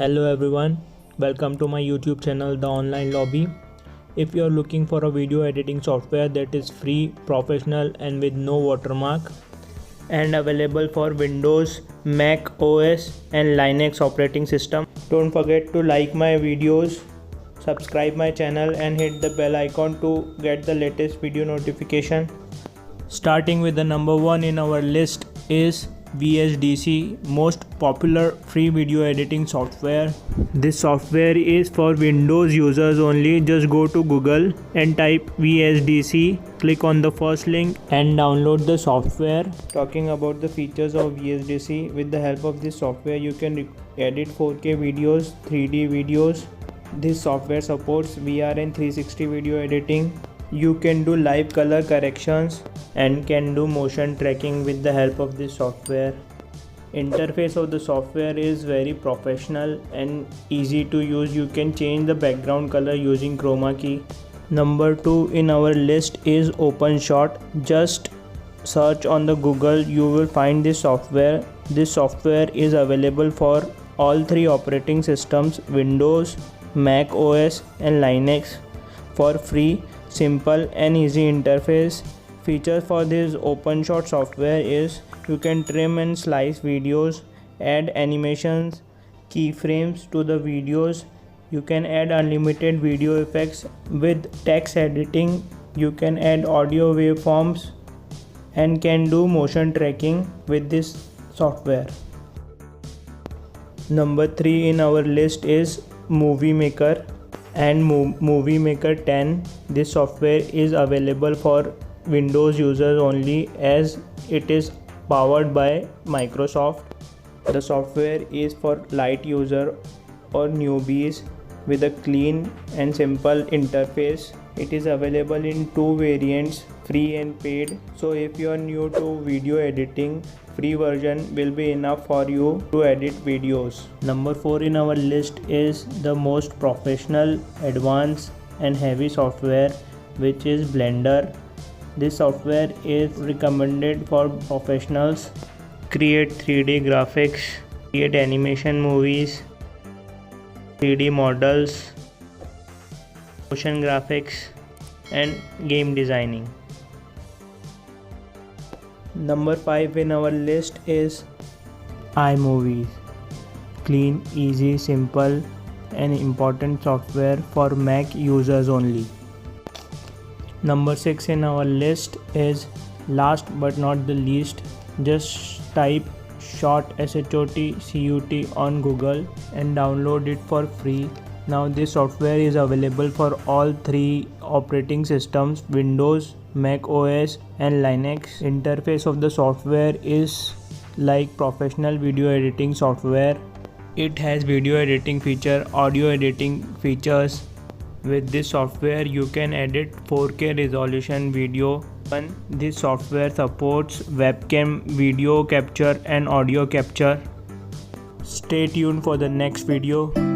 Hello everyone, welcome to my YouTube channel The Online Lobby. If you are looking for a video editing software that is free, professional and with no watermark and available for Windows, Mac OS and Linux operating system, don't forget to like my videos, subscribe my channel and hit the bell icon to get the latest video notification. Starting with the number 1 in our list is VSDC, most popular free video editing software. This software is for Windows users only. Just go to Google and type VSDC, click on the first link and download the software. Talking about the features of VSDC, with the help of this software you can edit 4K videos, 3D videos. This software supports VR and 360 video editing. You can do live color corrections and can do motion tracking with the help of this software. Interface of the software is very professional and easy to use. You can change the background color using chroma key. Number 2 in our list is OpenShot. Just search on the Google, you will find this software. This software is available for all 3 operating systems, Windows, Mac OS and Linux, for free, simple and easy interface. Features for this OpenShot software is you can trim and slice videos, add animations, keyframes to the videos. You can add unlimited video effects with text editing. You can add audio waveforms and can do motion tracking with this software. Number 3 in our list is Movie Maker and Movie Maker 10. This software is available for Windows users only as it is powered by Microsoft. The software is for light user or newbies with a clean and simple interface. It is available in 2 variants, free and paid. So if you are new to video editing, free version will be enough for you to edit videos. Number 4 in our list is the most professional, advanced and heavy software, which is Blender. This software is recommended for professionals. Create 3D graphics, create animation movies, 3D models, motion graphics and game designing. Number 5 in our list is iMovie. Clean, easy, simple and important software for Mac users only. Number 6 in our list is, last but not the least, just type SHOT SHOT on Google and download it for free. Now this software is available for all 3 operating systems, Windows, Mac OS and Linux. Interface of the software is like professional video editing software. It has video editing feature, audio editing features. With this software you can edit 4K resolution video. This software supports webcam video capture and audio capture. Stay tuned for the next video.